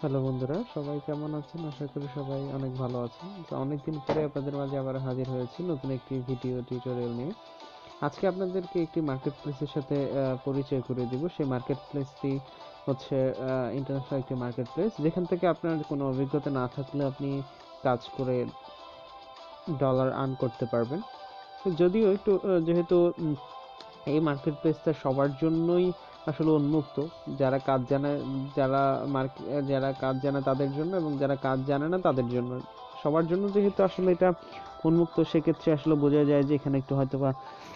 Hello বন্ধুরা, সবাই কেমন আছেন? আশা করি সবাই অনেক ভালো আছেন। তো অনেকদিন পরে আপনাদের মাঝে আবার হাজির হয়েছি নতুন একটি ভিডিও টিউটোরিয়াল নিয়ে। আজকে আপনাদেরকে একটি মার্কেট প্লেসের সাথে পরিচয় করে দিব। সেই মার্কেট প্লেসটি হচ্ছে ইন্টারন্যাশনাল একটি মার্কেট প্লেস, যেখান থেকে আপনার কোনো অভিজ্ঞতা না থাকলে আপনি কাজ করে ডলার আর্ন করতে পারবেন। তো যদিও একটু যেহেতু এই মার্কেট প্লেসটা সবার জন্যই আসলে উন্মুক্ত, যারা কাজ জানে, যারা যারা কাজ জানে তাদের জন্য, এবং যারা কাজ জানে না তাদের জন্য, সবার জন্য যেহেতু আসলে এটা উন্মুক্ত, সেক্ষেত্রে আসলে বোঝা যায় যে এখানে একটু হয়তোবা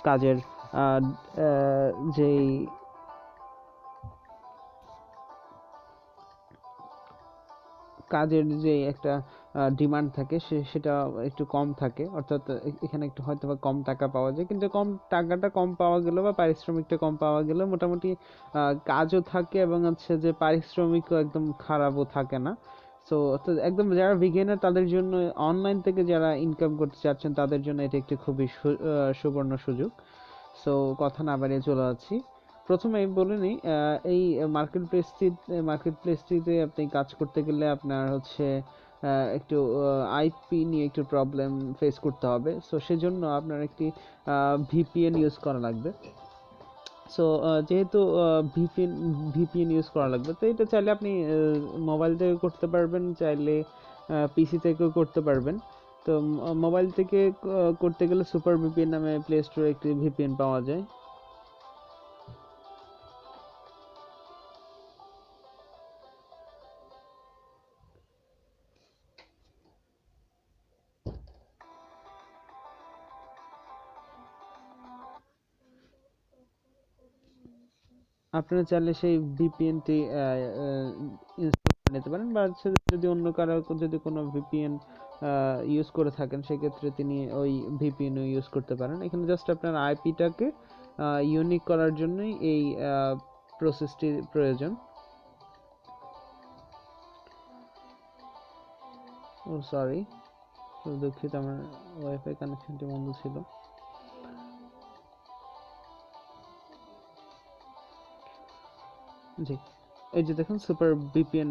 কাজের আহ, আহ, যেই কাজের যে একটা ডিমান্ড থাকে সেটা একটু কম থাকে, অর্থাৎ এখানে একটু হয়তো বা কম টাকা পাওয়া যায়, কিন্তু কম টাকাটা কম পাওয়া গেলেও বা পারিশ্রমিকটা কম পাওয়া গেলেও মোটামুটি কাজও থাকে, এবং হচ্ছে যে পারিশ্রমিকও একদম খারাপও থাকে না। সো একদম যারা বিগিনার তাদের জন্য, অনলাইন থেকে যারা ইনকাম করতে চাচ্ছেন তাদের জন্য এটা একটি খুবই সুবর্ণ সুযোগ। সো কথা না বাড়িয়ে চলে যাচ্ছি। প্রথমে আমি বলে নিই, এই মার্কেট প্লেসটিতে আপনি কাজ করতে গেলে আপনার হচ্ছে একটু আইপি নিয়ে একটু প্রবলেম ফেস করতে হবে। সো সেজন্য আপনার একটি ভিপিএন ইউজ করা লাগবে। সো যেহেতু ভিপিএন ইউজ করা লাগবে, তো এটা চাইলে আপনি মোবাইল থেকে করতে পারবেন, চাইলে পিসি থেকেও করতে পারবেন। তো মোবাইল থেকে করতে গেলে সুপার ভিপিএন নামে প্লে স্টোরে একটি ভিপিএন পাওয়া যায়। আপনারা চাইলে সেই ভিপিএনটি ইনস্টল করে নিতে পারেন, বা হচ্ছে যদি অন্য কারো যদি কোনো ভিপিএন ইউজ করে থাকেন, সেক্ষেত্রে তিনি ওই ভিপিএন ইউজ করতে পারেন। এখানে জাস্ট আপনার আইপিটাকে ইউনিক করার জন্যই এই প্রসেসটি প্রয়োজন। ও সরি, দুঃখিত, আমার ওয়াইফাই কানেকশনটি বন্ধ ছিল। জি, এই যে দেখুন সুপার ভিপিএন,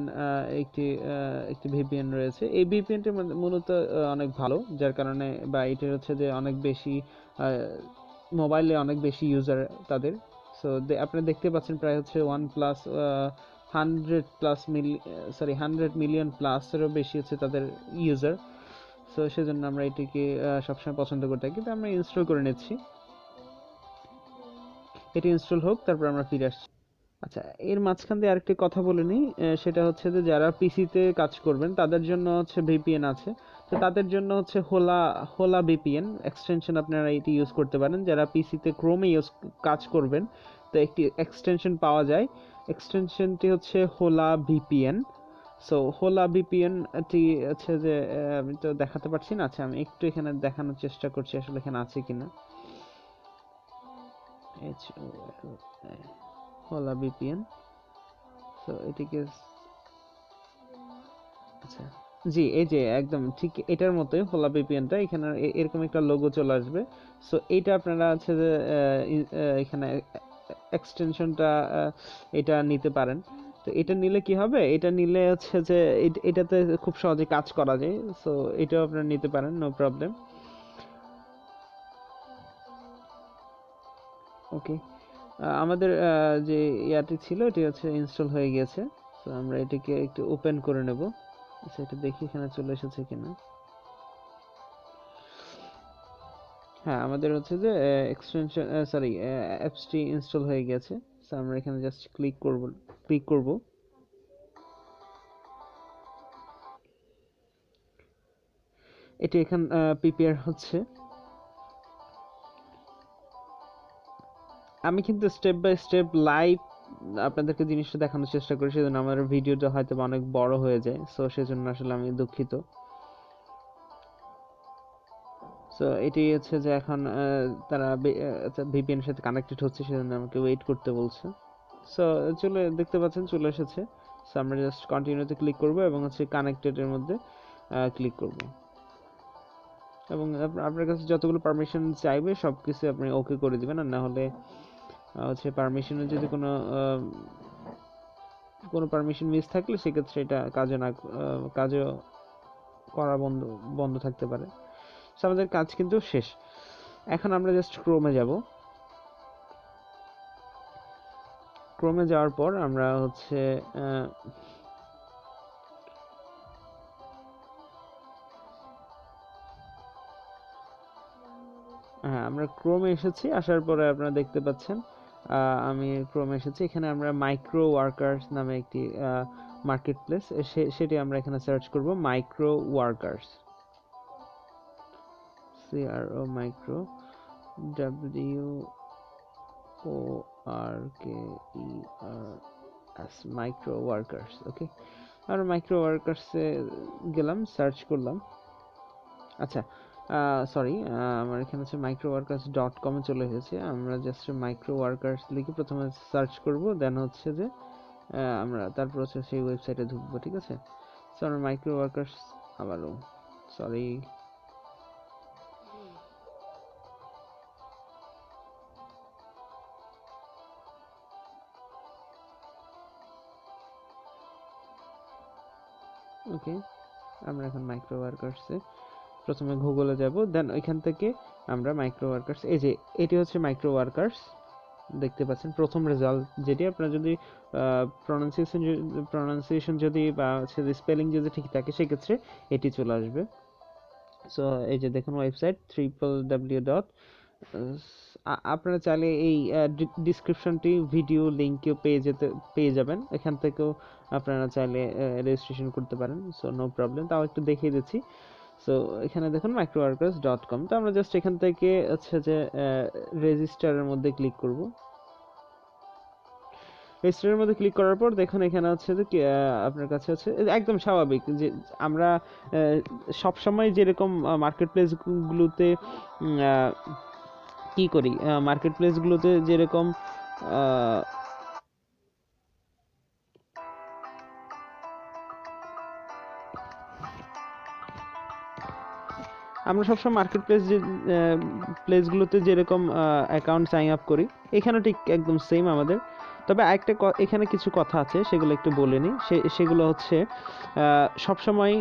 একটি ভিপিএন রয়েছে। এই ভিপিএনটি মূলত অনেক ভালো, যার কারণে, বা এটা হচ্ছে যে অনেক বেশি মোবাইলে অনেক বেশি ইউজার তাদের। সো আপনারা দেখতে পাচ্ছেন প্রায় হচ্ছে 100 মিলিয়ন প্লাসেরও বেশি হচ্ছে তাদের ইউজার। সো সেজন্য আমরা এটিকে সবসময় পছন্দ করে থাকি। কিন্তু আমরা ইনস্টল করে নিচ্ছি, এটি ইনস্টল হোক, তারপর আমরা ফিরে আসছি। আচ্ছা, এর মাঝখান দিয়ে আরেকটি কথা বলে নিই, সেটা হচ্ছে যে যারা পিসিতে কাজ করবেন তাদের জন্য হচ্ছে ভিপিএন আছে। তো তাদের জন্য হচ্ছে হোলা হোলা ভিপিএন এক্সটেনশন আপনারা এটি ইউজ করতে পারেন। যারা পিসিতে ক্রোমে কাজ করবেন, তো একটি এক্সটেনশন পাওয়া যায়, এক্সটেনশনটি হচ্ছে হোলা ভিপিএন। সো হোলা ভিপিএন টি হচ্ছে যে আমি তো দেখাতে পারছি না। আচ্ছা, আমি একটু এখানে দেখানোর চেষ্টা করছি আসলে এখানে আছে কিনা। এইচ ও হোলা ভিপিএন। তো এটিকে, আচ্ছা, জি, এই যে একদম ঠিক এটার মতোই হোলা ভিপিএনটা, এখানে এরকম একটা লোগো চলে আসবে। সো এইটা আপনারা হচ্ছে যে এখানে এক্সটেনশনটা এটা নিতে পারেন। তো এটা নিলে কি হবে, এটা নিলে হচ্ছে যে এটাতে খুব সহজে কাজ করা যায়। সো এটাও আপনারা নিতে পারেন, নো প্রবলেম। ওকে, আমাদের যে ইয়াটি ছিল এটি হচ্ছে ইনস্টল হয়ে গেছে। তো আমরা এটিকে একটু ওপেন করে নেব। আচ্ছা, এটা দেখি এখানে চলে এসেছে কিনা। হ্যাঁ, আমাদের হচ্ছে যে এক্সটেনশন, সরি, অ্যাপসটি ইনস্টল হয়ে গেছে। সো আমরা এখানে জাস্ট ক্লিক করব। এটি এখন প্রিপেয়ার হচ্ছে। আমি কিন্তু স্টেপ বাই স্টেপ লাইভ আপনাদেরকে জিনিসটা দেখানোর চেষ্টা করি, সেজন্য আমার ভিডিওটা হয়তো অনেক বড় হয়ে যায়। সো সেজন্য আসলে আমি দুঃখিত। সো এটি হচ্ছে যে এখন তারা ভিপিএন এর সাথে কানেক্টেড হচ্ছে, সেজন্য আমাকে ওয়েট করতে বলছে। সো দেখতে পাচ্ছেন চলে এসেছে। সো আমরা জাস্ট কন্টিনিউতে ক্লিক করব এবং হচ্ছে কানেক্টেড এর মধ্যে ক্লিক করব, এবং আপনার কাছে যতগুলো পারমিশন চাইবে সবকিছু আপনি ওকে করে দিবেন। আর না হলে হচ্ছে পারমিশনের যদি কোনো কোনো পারমিশন মিস থাকলে সেক্ষেত্রে এটা কাজে করা বন্ধ থাকতে পারে। সো আমাদের কাজ কিন্তু শেষ। এখন আমরা জাস্ট ক্রোমে যাব। ক্রোমে যাওয়ার পর আমরা হচ্ছে হ্যাঁ, আমরা ক্রোমে এসেছি। আসার পরে আপনারা দেখতে পাচ্ছেন আমি ক্রোমে এসেছি। এখানে আমরা মাইক্রো ওয়ার্কার্স নামে একটি মার্কেট প্লেস, সেটি আমরা এখানে সার্চ করব, micro workers, CRO micro, WORKERS, micro workers. Okay, আমরা মাইক্রো ওয়ার্কার্সে গেলাম, সার্চ করলাম। আচ্ছা, সরি, আমার এখানে হচ্ছে microworkers.com এ চলে এসেছে। আমরা জাস্ট মাইক্রো ওয়ার্কার্স লিখে প্রথমে সার্চ করব, দেন হচ্ছে যে আমরা তারপর হচ্ছে সেই ওয়েবসাইটে ঢুকবো। ঠিক আছে, সো আমরা মাইক্রো ওয়ার্কার্স, আবারও সরি, ওকে, আমরা এখন মাইক্রো ওয়ার্কার্সে প্রথমে গুগলে যাব, দেন ওইখান থেকে আমরা মাইক্রো ওয়ার্কার্স, এই যে এটি হচ্ছে মাইক্রো ওয়ার্কার্স, দেখতে পাচ্ছেন প্রথম রেজাল্ট যেটি। আপনার যদি প্রনাউন্সিয়েশন যদি বা হচ্ছে স্পেলিং যদি ঠিক থাকে সেক্ষেত্রে এটি চলে আসবে। সো এই যে দেখুন ওয়েবসাইট www. আপনারা চাইলে এই ডিসক্রিপশনটি ভিডিও লিঙ্কেও পেয়ে যাবেন, এখান থেকেও আপনারা চাইলে রেজিস্ট্রেশন করতে পারেন। সো নো প্রবলেম, তাও একটু দেখিয়ে দিচ্ছি। সো এখানে দেখুন microworkers.com, তো আমরা জাস্ট এখান থেকে হচ্ছে যে রেজিস্টারের মধ্যে ক্লিক করব। রেজিস্টারের মধ্যে ক্লিক করার পর দেখুন এখানে হচ্ছে যে আপনার কাছে হচ্ছে একদম স্বাভাবিক যে আমরা সব সময় যেরকম মার্কেট প্লেসগুলোতে কি করি, মার্কেট প্লেসগুলোতে যেরকম আমরা সবসময় মার্কেট প্লেসগুলোতে যেরকম অ্যাকাউন্ট সাইন আপ করি, এখানে ঠিক একদম সেম আমাদের। তবে একটা এখানে কিছু কথা আছে, সেগুলো একটু বলে নিই। সেগুলো হচ্ছে সবসময়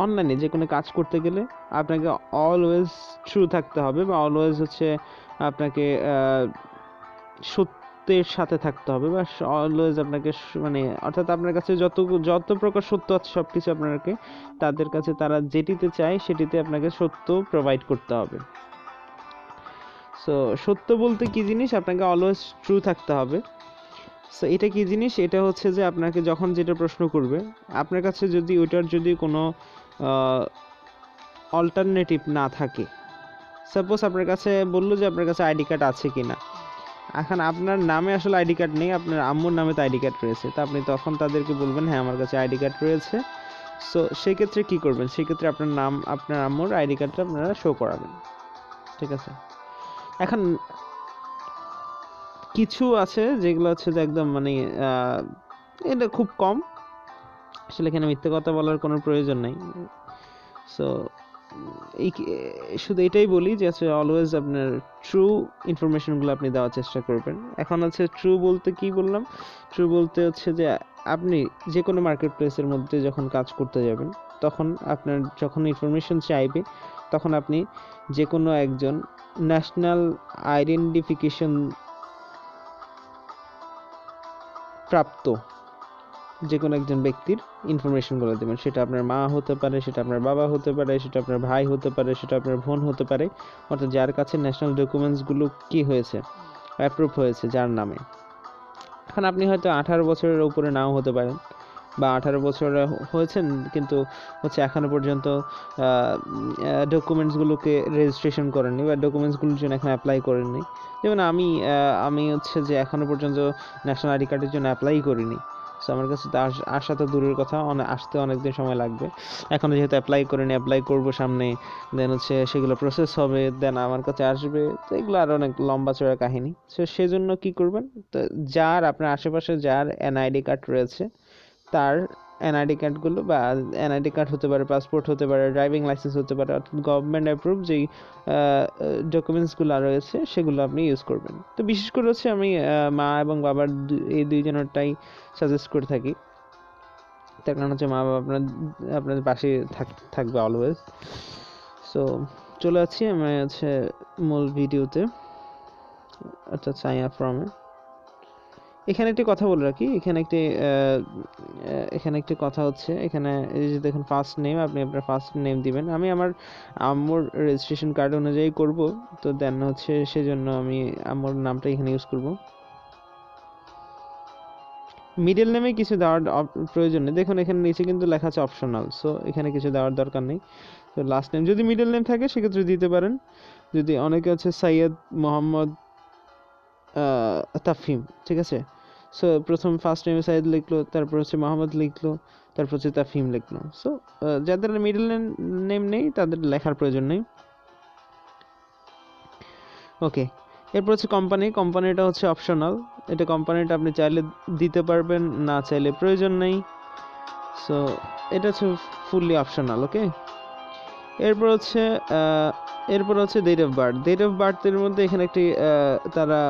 অনলাইনে যে কোনো কাজ করতে গেলে আপনাকে অলওয়েজ ট্রু থাকতে হবে, বা অলওয়েজ হচ্ছে আপনাকে সত্যের সাথে থাকতে হবে, বা অলওয়েজ আপনাকে মানে অর্থাৎ আপনার কাছে যত প্রকার সত্য আছে সব কিছু আপনাকে তাদের কাছে, তারা যেটিতে চায় সেটিতে আপনাকে সত্য প্রোভাইড করতে হবে। সো সত্য বলতে কি জিনিস, আপনাকে অলওয়েজ ট্রু থাকতে হবে। সো এটা কি জিনিস, এটা হচ্ছে যে আপনাকে যখন যেটা প্রশ্ন করবে, আপনার কাছে যদি ওইটার যদি কোনো অল্টারনেটিভ না থাকে, সাপোজ আপনার কাছে বললো যে আপনার কাছে আইডি কার্ড আছে কিনা, এখন আপনার নামে আসলে আইডি কার্ড নেই, আপনার আম্মুর নামে তো আইডি কার্ড রয়েছে, তো আপনি তখন তাদেরকে বলবেন হ্যাঁ আমার কাছে আইডি কার্ড রয়েছে। সো সেক্ষেত্রে কি করবেন, সেক্ষেত্রে আপনার নাম, আপনার আম্মুর আইডি কার্ডটা আপনারা শো করাবেন। ঠিক আছে, এখন কিছু আছে যেগুলো হচ্ছে যে একদম মানে এটা খুব কম, আসলে এখানে মিথ্যে কথা বলার কোনো প্রয়োজন নেই। সো এই শুধু এটাই বলি যে আছে অলওয়েজ আপনার ট্রু ইনফরমেশনগুলো আপনি দেওয়ার চেষ্টা করবেন। এখন আছে ট্রু বলতে কি বললাম, ট্রু বলতে হচ্ছে যে আপনি যে কোনো মার্কেট প্লেসের মধ্যে যখন কাজ করতে যাবেন, তখন আপনার যখন ইনফরমেশন চাইবে, তখন আপনি যে কোনো একজন ন্যাশনাল আইডেন্টিফিকেশন প্রাপ্ত যে কোনো একজন ব্যক্তির ইনফরমেশনগুলো দেবেন। সেটা আপনার মা হতে পারে, সেটা আপনার বাবা হতে পারে, সেটা আপনার ভাই হতে পারে, সেটা আপনার বোন হতে পারে, অর্থাৎ যার কাছে ন্যাশনাল ডকুমেন্টসগুলো কি হয়েছে, অ্যাপ্রুভ হয়েছে যার নামে। এখন আপনি হয়তো 18 বছরের উপরে নাও হতে পারেন, বা 18 বছর হয়েছেন কিন্তু হচ্ছে এখনো পর্যন্ত ডকুমেন্টসগুলোকে রেজিস্ট্রেশন করেননি, বা ডকুমেন্টসগুলোর জন্য এখন অ্যাপ্লাই করেননি। যেমন আমি হচ্ছে যে এখনো পর্যন্ত ন্যাশনাল আইডি কার্ডের জন্য অ্যাপ্লাই করিনি। সো আমার কাছে তো আসা তো দূরের কথা, আসতে অনেকদিন সময় লাগবে। এখন যেহেতু অ্যাপ্লাই করিনি, অ্যাপ্লাই করবো সামনে, দেন হচ্ছে সেগুলো প্রসেস হবে, দেন আমার কাছে আসবে, তো এগুলো আরও অনেক লম্বা চড়া কাহিনী। সো সেজন্য কি করবেন, তো যার আপনার আশেপাশে যার এনআইডি কার্ড রয়েছে, তার এনআইডি কার্ডগুলো, বা এনআইডি কার্ড হতে পারে, পাসপোর্ট হতে পারে, ড্রাইভিং লাইসেন্স হতে পারে, অর্থাৎ গভর্নমেন্ট অ্যাপ্রুভ যেই ডকুমেন্টসগুলো রয়েছে সেগুলো আপনি ইউজ করবেন। তো বিশেষ করে হচ্ছে আমি মা এবং বাবার এই দুইজনেরটাই সাজেস্ট করে থাকি। তার কারণ হচ্ছে মা বাবা আপনাদের পাশে থাকবে অলওয়েজ। সো চলে যাচ্ছি আমি হচ্ছে মূল ভিডিওতে, অর্থাৎ সাইন আপ ফর্মে। এখানে একটি কথা বলে রাখি, এখানে একটি কথা হচ্ছে, এখানে এই যে দেখুন ফার্স্ট নেম, আপনি আপনার ফার্স্ট নেম দিবেন। আমি আমার আম্মুর রেজিস্ট্রেশন কার্ড অনুযায়ী করব, তো দেন হচ্ছে সেজন্য আমি আম্মুর নামটা এখানে ইউজ করব। মিডল নেমে কিছু দেওয়ার প্রয়োজন নেই, দেখুন এখানে নিচে কিন্তু লেখা আছে অপশনাল, সো এখানে কিছু দেওয়ার দরকার নেই। তো লাস্ট নেম যদি মিডল নেম থাকে সেক্ষেত্রে দিতে পারেন। যদি অনেকে আছে সৈয়দ মোহাম্মদ তাফহিম, ঠিক আছে। সো প্রথম ফার্স্ট নেমে সাইদ লিখলো, তারপর হচ্ছে মোহাম্মদ লিখলো, তারপর হচ্ছে তাফহিম লিখলো। সো যাদের মিডল নেম নেই তাদের লেখার প্রয়োজন নেই। ওকে, এরপর হচ্ছে কোম্পানিটা হচ্ছে অপশনাল, এটা কোম্পানিটা আপনি চাইলে দিতে পারবেন, না চাইলে প্রয়োজন নেই। সো এটা হচ্ছে ফুললি অপশনাল। ওকে, এরপর হচ্ছে ডেট অফ বার্থের মধ্যে এখানে একটি তারা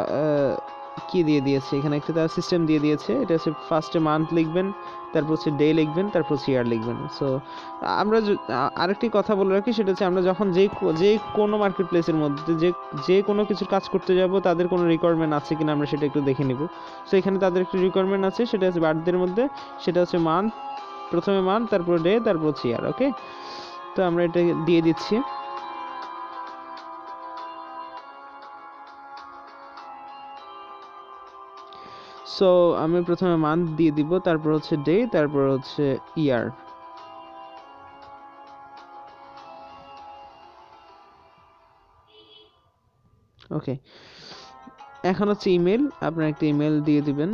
কি দিয়ে দিয়েছে, এখানে একটি তারা সিস্টেম দিয়ে দিয়েছে। এটা হচ্ছে ফার্স্টে মান্থ লিখবেন, তারপর হচ্ছে ডে লিখবেন, তারপর হচ্ছে ইয়ার লিখবেন। সো আমরা আরেকটি কথা বলে রাখি, সেটা হচ্ছে আমরা যখন যে কোনো মার্কেট প্লেসের মধ্যে যে কোনো কিছুর কাজ করতে যাব, তাদের কোনো রিকোয়ারমেন্ট আছে কিনা আমরা সেটা একটু দেখে নিব। সো এখানে তাদের একটি রিকোয়ারমেন্ট আছে, সেটা হচ্ছে বার্থডের মধ্যে, সেটা হচ্ছে মান্থ, প্রথমে মান্থ, তারপর ডে, তারপর হচ্ছে ইয়ার। ওকে, তো আমরা এটা দিয়ে দিচ্ছি। সো আমি প্রথমে মান্থ দিয়ে দিব, তারপর হচ্ছে ডে, তারপর হচ্ছে ইয়ার। ওকে, এখন হচ্ছে ইমেল, আপনার একটা ইমেল দিয়ে দিবেন।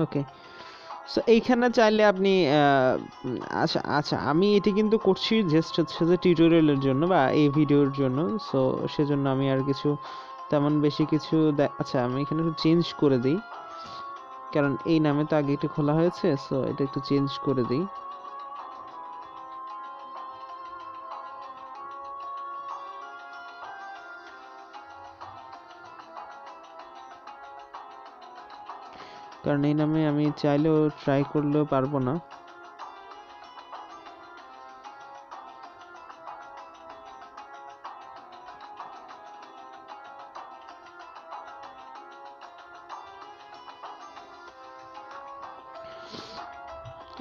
ওকে, সো এইখানে চাইলে আপনি আচ্ছা আমি এটি কিন্তু করছি জাস্ট হচ্ছে যে টিউটোরিয়ালের জন্য বা এই ভিডিওর জন্য। সো সেজন্য আমি আর কিছু তেমন বেশি কিছু আচ্ছা আমি এখানে একটু চেঞ্জ করে দিই, কারণ এই নামে তো আগে একটু খোলা হয়েছে। সো এটা একটু চেঞ্জ করে দিই। কারণ এই নামে আমি চাইলেও ট্রাই করলেও পারবো না।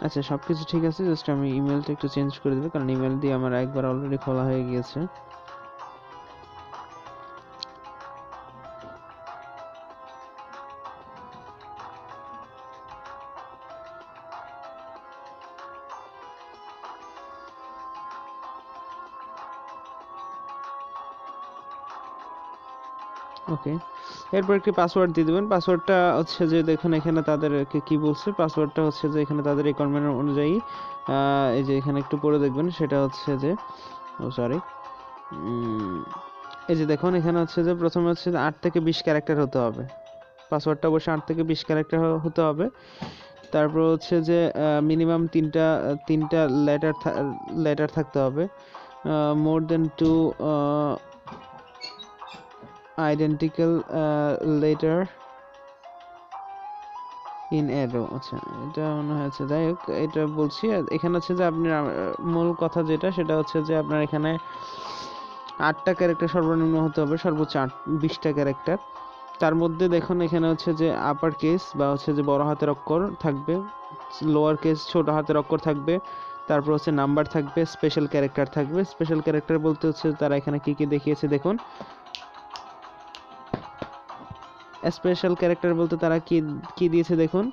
আচ্ছা সবকিছু ঠিক আছে, জাস্ট আমি ইমেলটা একটু চেঞ্জ করে দেবো, কারণ ইমেল দিয়ে আমার একবার অলরেডি খোলা হয়ে গিয়েছে। ওকে, এরপর একটি পাসওয়ার্ড দিয়ে দেবেন। পাসওয়ার্ডটা হচ্ছে যে দেখুন এখানে তাদেরকে কি বলছে, পাসওয়ার্ডটা হচ্ছে যে এখানে তাদের রিকোয়ারমেন্ট অনুযায়ী এই যে এখানে একটু পড়ে দেখবেন, সেটা হচ্ছে যে সরি এই যে দেখুন এখানে হচ্ছে যে প্রথমে হচ্ছে 8 থেকে 20 ক্যারেক্টার হতে হবে। পাসওয়ার্ডটা অবশ্যই 8 থেকে 20 ক্যারেক্টার হতে হবে। তারপর হচ্ছে যে মিনিমাম তিনটা লেটার থাকতে হবে। মোর দেন 2 আইডেন্টিক্যাল লেটার ইন অ্যারো। আচ্ছা এটা মনে হয়েছে, যাই হোক এটা বলছি। এখানে হচ্ছে যে আপনার মূল কথা যেটা, সেটা হচ্ছে যে আপনার এখানে 8টা ক্যারেক্টার সর্বনিম্ন হতে হবে, সর্বোচ্চ 20টা ক্যারেক্টার। তার মধ্যে দেখুন এখানে হচ্ছে যে আপার কেস বা হচ্ছে যে বড় হাতের অক্ষর থাকবে, লোয়ার কেস ছোট হাতের অক্ষর থাকবে, তারপর হচ্ছে নাম্বার থাকবে, স্পেশাল ক্যারেক্টার থাকবে। স্পেশাল ক্যারেক্টার বলতে হচ্ছে তারা এখানে কি কি দেখিয়েছে দেখুন। স্পেশাল ক্যারেক্টার বলতে তারা কি কি দিয়েছে দেখুন,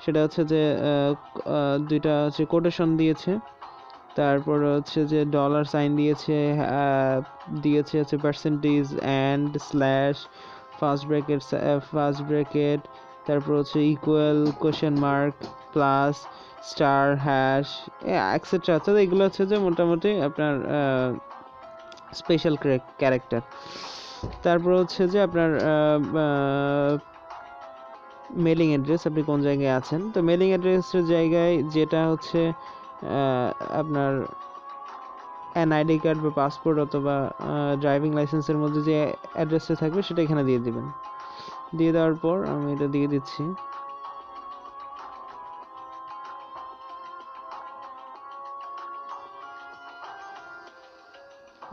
সেটা হচ্ছে যে দুইটা হচ্ছে কোটেশন দিয়েছে, তারপর হচ্ছে যে ডলার সাইন দিয়েছে, হচ্ছে percentage and slash, first bracket, তারপর হচ্ছে equal, question mark, plus, star, hash, etcetera. তো এগুলো হচ্ছে যে মোটামুটি আপনার স্পেশাল ক্যারেক্টার। তারপর হচ্ছে যে আপনার মেলিং অ্যাড্রেস, আপনি কোন জায়গায় আছেন। তো মেলিং অ্যাড্রেসের জায়গায় যেটা হচ্ছে আপনার এনআইডি কার্ড বা পাসপোর্ট অথবা ড্রাইভিং লাইসেন্সের মধ্যে যে অ্যাড্রেসটা থাকবে সেটা এখানে দিয়ে দিবেন। দিয়ে দেওয়ার পর আমি এটা দিয়ে দিচ্ছি।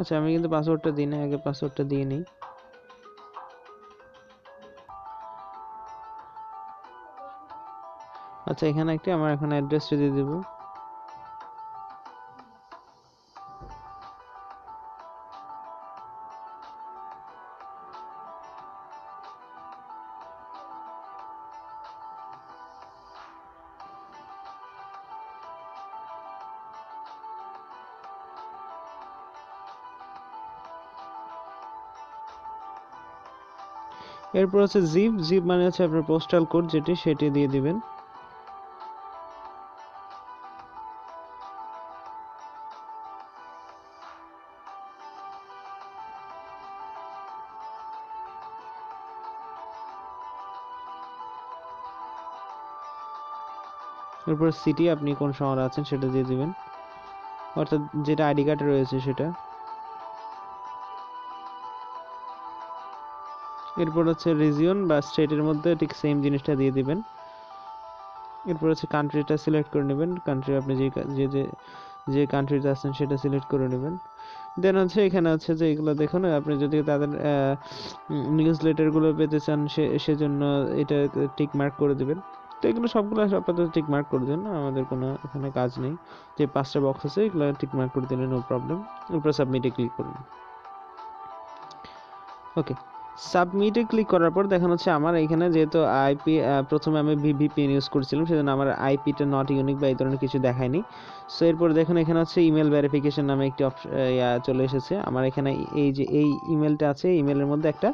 আচ্ছা, আমি কিন্তু পাসওয়ার্ডটা দিই না, আগে পাসওয়ার্ডটা দিয়ে নিই। আচ্ছা, এখানে একটা আমার এখন অ্যাড্রেসটা দিয়ে দেবো। এরপর হচ্ছে জিপ। জিপ মানে হচ্ছে আপনার পোস্টাল কোড যেটি, সেটি দিয়ে দিবেন। এরপর সিটি, আপনি কোন শহরে আছেন সেটা দিয়ে দিবেন, অর্থাৎ যেটা আইডি কার্ডে রয়েছে সেটা। এরপর হচ্ছে রিজিয়ন বা স্টেটের মধ্যে ঠিক সেম জিনিসটা দিয়ে দিবেন। এরপর হচ্ছে কান্ট্রিটা সিলেক্ট করে নেবেন, কান্ট্রি আপনি যে কান্ট্রিতে আছেন সেটা সিলেক্ট করে নেবেন। দেন হচ্ছে এখানে হচ্ছে যে এগুলো দেখুন, আপনি যদি তাদের নিউজ লেটারগুলো পেতে চান সেজন্য এটা টিক মার্ক করে দিবেন। তো এগুলো সবগুলো আপাতত টিক মার্ক করে দিন, আমাদের কোনো এখানে কাজ নেই। যে 5টা বক্স আছে এগুলো টিক মার্ক করে দিলে নো প্রবলেম। এরপর সাবমিটে ক্লিক করুন। ওকে, সাবমিটে ক্লিক করার পর দেখানো হচ্ছে আমার এখানে যেহেতু আইপি, প্রথমে আমি ভিপিএন ইউজ করছিলাম সেজন্য আমার আইপিটা নট ইউনিক বা এই ধরনের কিছু দেখায়নি। সো এরপর দেখুন এখানে হচ্ছে ইমেল ভেরিফিকেশন নামে একটি চলে এসেছে আমার এখানে। এই যে এই ইমেলটা আছে, ইমেলের মধ্যে একটা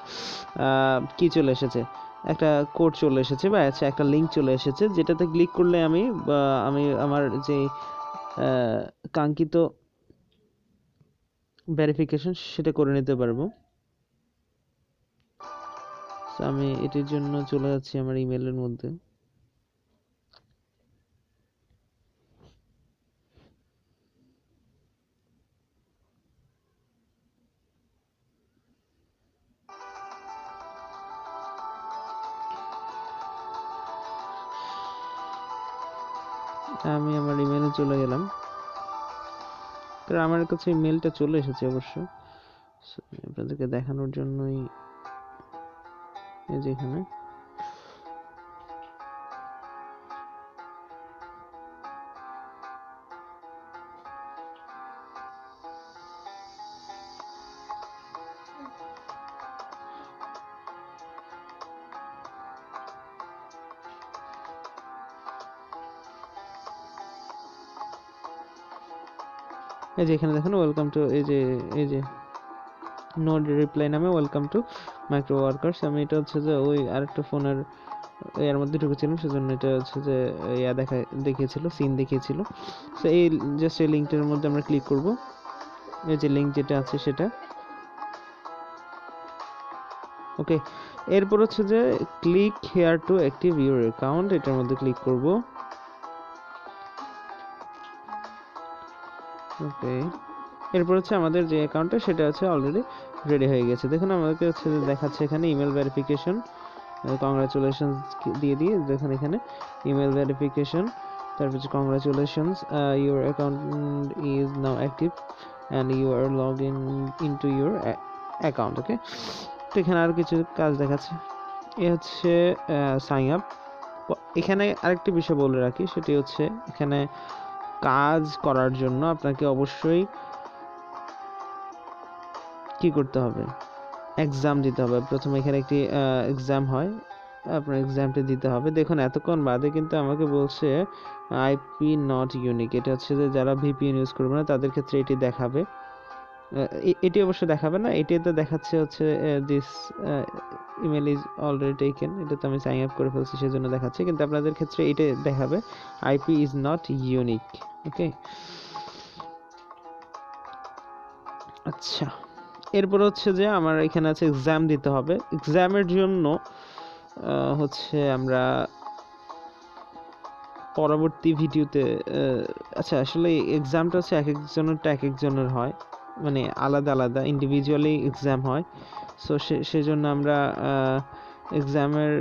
কি চলে এসেছে, একটা কোড চলে এসেছে বা আচ্ছা একটা লিঙ্ক চলে এসেছে, যেটাতে ক্লিক করলে আমি আমার যে কাঙ্ক্ষিত ভেরিফিকেশন সেটা করে নিতে পারবো। আমি এটির জন্য চলে যাচ্ছি আমার ইমেলের মধ্যে। আমি আমার ইমেলে চলে গেলাম, কারণ আমার কাছে ইমেলটা চলে এসেছে অবশ্য। আপনাদেরকে দেখানোর জন্যই এই যে এখানে এখানে দেখুন ওয়েলকাম টু, এই যে নোড রিপ্লাই নামে ওয়েলকাম টু মাইক্রো ওয়ার্কার্স। আমি এটা হচ্ছে যে ওই আরেকটা ফোনের এর মধ্যে ঢুকেছিলাম সেজন্য এটা হচ্ছে যে দেখিয়েছিল, সিন দেখিয়েছিল। সো এই জাস্ট এই লিঙ্কটার মধ্যে আমরা ক্লিক করব, এই যে লিঙ্ক যেটা আছে সেটা। ওকে, এরপর হচ্ছে যে click here to active your account, এটার মধ্যে ক্লিক করব। ওকে, এরপর হচ্ছে আমাদের যে অ্যাকাউন্টটা সেটা হচ্ছে অলরেডি রেডি হয়ে গেছে। দেখুন আমাদেরকে হচ্ছে যে দেখাচ্ছে এখানে ইমেল ভেরিফিকেশন, কংগ্রাচুলেশনস দিয়ে দেখুন এখানে ইমেল ভেরিফিকেশন, তারপর হচ্ছে congratulations your account is now active and you are log into your account. Okay, তো এখানে আর কিছু কাজ দেখাচ্ছে, এ হচ্ছে সাইন আপ। এখানে আরেকটি বিষয় বলে রাখি, সেটি হচ্ছে এখানে কাজ করার জন্য আপনাকে অবশ্যই কি করতে হবে, এক্সাম দিতে হবে। প্রথমে এখানে একটি এক্সাম হয়, আপনার এক্সামটা দিতে হবে। দেখুন এতক্ষণ বাদে কিন্তু আমাকে বলছে আইপি নট ইউনিক, এটা হচ্ছে যে যারা ভিপিএন ইউজ করবে না তাদের ক্ষেত্রে এটি দেখাবে। এটি অবশ্য দেখাবে না, এটিতে দেখাচ্ছে হচ্ছে this email is already taken, এটা তো আমি সাইন আপ করে ফেলছি সেজন্য দেখাচ্ছে, কিন্তু আপনাদের ক্ষেত্রে এটা দেখাবে আইপি ইজ নট ইউনিক। ওকে, আচ্ছা, এরপর হচ্ছে যে আমার এখানে আছে এক্সাম দিতে হবে। এক্সামের জন্য হচ্ছে আমরা পরবর্তী ভিডিওতে আচ্ছা, আসলে এক্সামটা হচ্ছে এক একজনেরটা এক একজনের হয়, মানে আলাদা আলাদা ইন্ডিভিজুয়ালি এক্সাম হয়। সো সেজন্য আমরা এক্সামের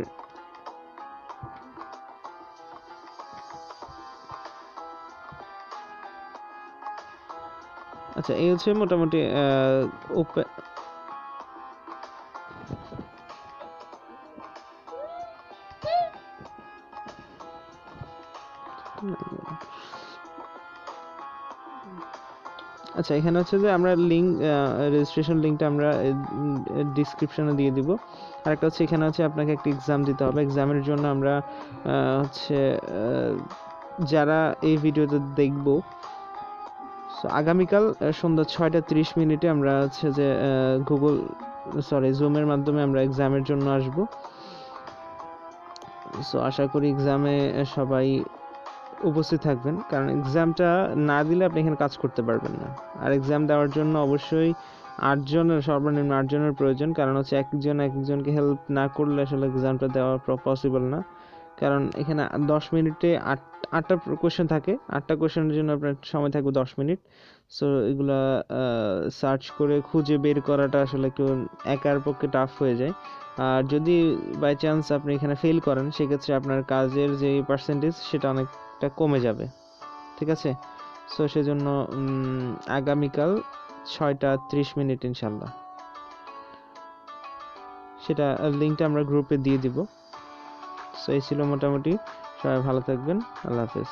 আচ্ছা, এই হচ্ছে মোটামুটি আচ্ছা, এখানে হচ্ছে যে আমরা লিঙ্ক, রেজিস্ট্রেশন লিঙ্কটা আমরা ডিসক্রিপশনে দিয়ে দিব। আর একটা হচ্ছে এখানে হচ্ছে আপনাকে একটা এক্সাম দিতে হবে। এক্সামের জন্য আমরা হচ্ছে যারা এই ভিডিওতে দেখব, সো আগামীকাল সন্ধ্যা 6টা 30 মিনিটে আমরা হচ্ছে যে জুমের মাধ্যমে আমরা এক্সামের জন্য আসব। সো আশা করি এক্সামে সবাই উপস্থিত থাকবেন, কারণ এক্সামটা না দিলে আপনি এখানে কাজ করতে পারবেন না। আর এক্সাম দেওয়ার জন্য অবশ্যই সর্বনিম্ন 8 জনের প্রয়োজন, কারণ হচ্ছে একজনকে হেল্প না করলে আসলে এক্সামটা দেওয়া পসিবল না। কারণ এখানে 10 মিনিটে আটটা কোয়েশ্চেন থাকে, 8টা কোয়েশ্চেনের জন্য আপনার সময় থাকবে 10 মিনিট। সো এগুলা সার্চ করে খুঁজে বের করাটা আসলে একটু একার পক্ষে টাফ হয়ে যায়। আর যদি বাই চান্স আপনি এখানে ফেল করেন, সেক্ষেত্রে আপনার কাজের যে পার্সেন্টেজ সেটা অনেকটা কমে যাবে, ঠিক আছে? সো সেজন্য আগামীকাল 6টা 30 মিনিট ইনশাল্লাহ, সেটা লিঙ্কটা আমরা গ্রুপে দিয়ে দিব। সো এই ছিল মোটামুটি, সবাই ভালো থাকবেন, আল্লাহ হাফেজ।